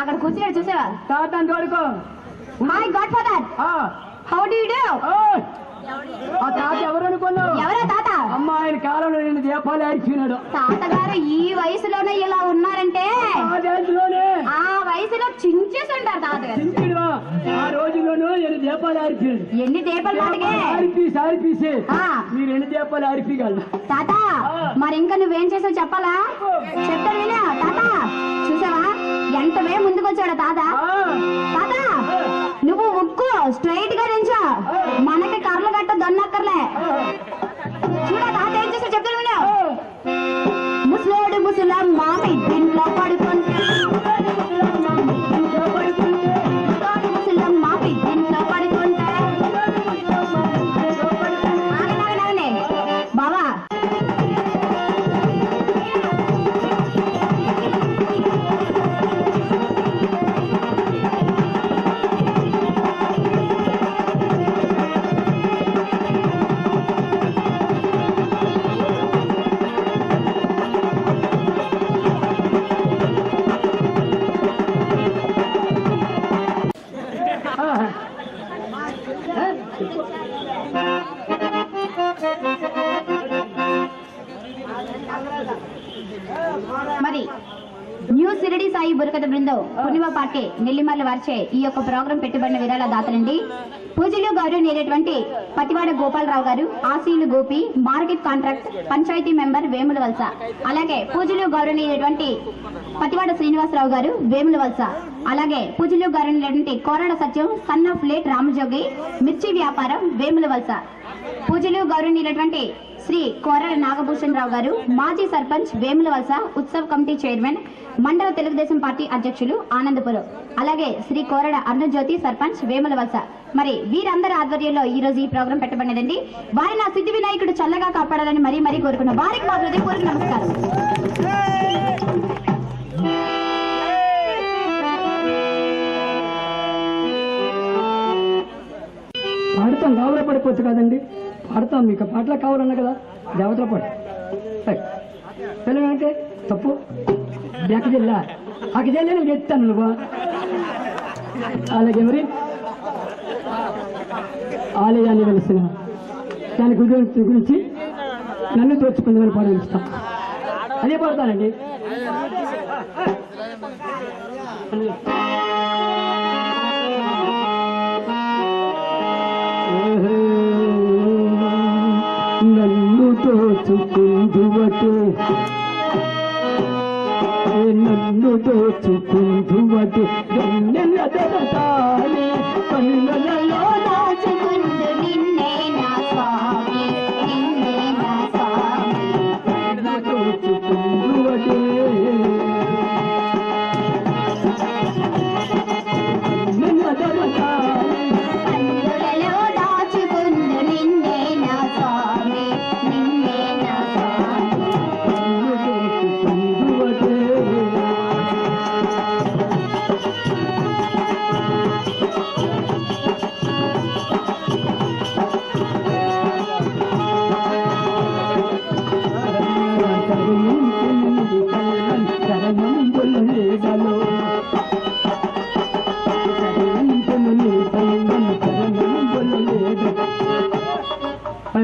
అక్కడ కూర్చున్నాడు చూసావా? తాత తోడుకో. My godfather, how do you do? ఆ తాత ఎవరు అనుకున్నావు? ఎవరా తాత? అమ్మ, ఆయన కాలంలో నేను దీపాలు ఆడిచినాడు. తాతగారు ఈ వయసులోనే ఇలా ఉన్నారంటే ఆ వయసులో చించేసి ఉంటారు తాతగారు. ఆ రోజుల్లోనూ ఎన్ని దీపాలు ఆడిపోయాడు. ఎన్ని దీపాలు ఆడిపీసి మీరు ఎన్ని దీపాలు ఆడిపీగలరు తాత? మరి ఇంకా నువ్వేం చేసావు చెప్పాలా? చెప్తాను వినా తాత. చూసావా ఎంత వే ముందుకొచ్చాడు తాత. తాత నువ్వు ఉక్కు స్ట్రైట్ గా నించో, మనకి కర్రలు గట్ట దొన్నక్కర్లే. చూడ తాత ఏం చేసావు చెప్తాను వినా. ముసలోడు ముసలం మామి ఇంట్లో పడుకుంటే, ముసలం మామి ఇంట్లో పడుకుంటే. బావా మరి న్యూ సిరిడి సాయి బురకథ బృందం పుణ్యమ పార్టీ నెల్లిమర్ల వారిచే ఈ యొక్క ప్రోగ్రాం పెట్టుబడిన విరాళ దాతలండి. పూజలు గౌరవనీయులైనటువంటి పతివాడ గోపాలరావు గారు, ఆశీలు Gopi, market contract panchayat member Vemula Valasa. అలాగే పూజలు గౌరవనీయులైనటువంటి పతివాడ శ్రీనివాసరావు గారు వేముల వలస. అలాగే పూజలు గౌరవనీయులైనటువంటి కోరాడ సత్యం సన్ ఆఫ్ లేట్ రామజోగి, మిర్చి వ్యాపారం వేముల వలస. పూజలు గౌరవనీయులైనటువంటి శ్రీ కోరాడ నాగభూషణ్ రావు గారు, మాజీ సర్పంచ్ వేముల వలస, ఉత్సవ్ కమిటీ చైర్మన్, మండల తెలుగుదేశం పార్టీ అధ్యక్షులు ఆనందపురం. అలాగే శ్రీ కోరాడ అరుణజ్యోతి సర్పంచ్ వేముల వలస. మరి వీరందరి ఆధ్వర్యంలో ఈ రోజు ఈ ప్రోగ్రాం పెట్టబడినదండి. వారి నా సిద్ధి వినాయకుడు చల్లగా కాపాడాలని మరీ మరీ కోరుకున్న వారికి మా హృదయపూర్వక నమస్కారం. పాడతాం, కావుల పడిపోవచ్చు కదండి. పాడతాం, మీకు పాటలు కావాలన్నా కదా, దేవతల పాట తెలుగు తప్పు. అక్కజెల్లా అక్కజెల్లా నేను చెప్తాను నువ్వు. అలాగే మరి ఆలయాన్ని వెలిసిన దాని గురించి నన్ను తోచుకుందని పాడవిస్తాం. అదే పాడతానండి. నన్ను దోచుకుందువటే, నన్ను దోచుకుందువటే, కన్నులలో దాచుకుందు నిన్నే నా స్వామి, నిన్నే నా స్వామి. దోచుకుందువటే, కన్నులలో దాచుకుందు నిన్నే నా స్వామి, నిన్నే నా స్వామి.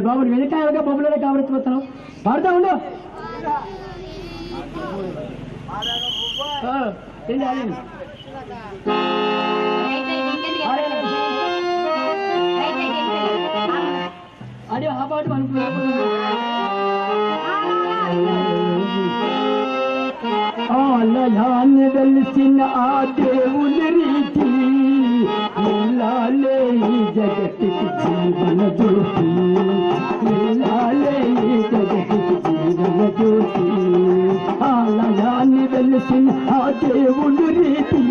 బాబు వెనకాయలుగా బొమ్మలనే కావలిపోతున్నావు. పాడుతా ఉండు. అదే ఆ పాటు ఆలయాన్ని వెలిసిన ఆ దేవుని రీతి ఇల్లాలే ఈ జగతికి జీవన జ్యోతి, ఇల్లాలే ఈ జగతికి జీవన జ్యోతి. ఆలయాన్ని వెలిసిన ఆ దేవుని రీతి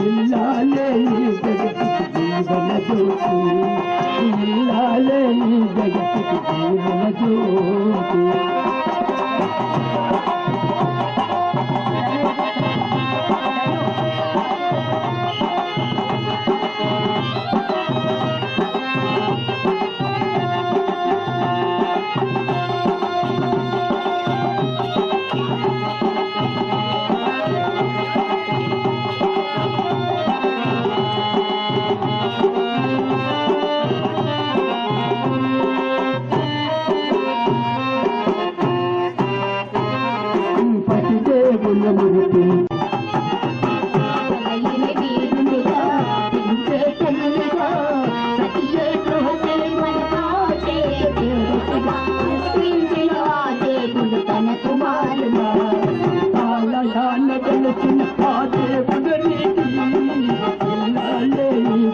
ఇల్లాలే ఈ జగతికి జీవన జ్యోతి, ఇల్లాలే ఈ జగతికి జీవన జ్యోతి.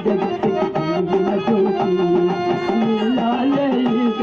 జయ జయ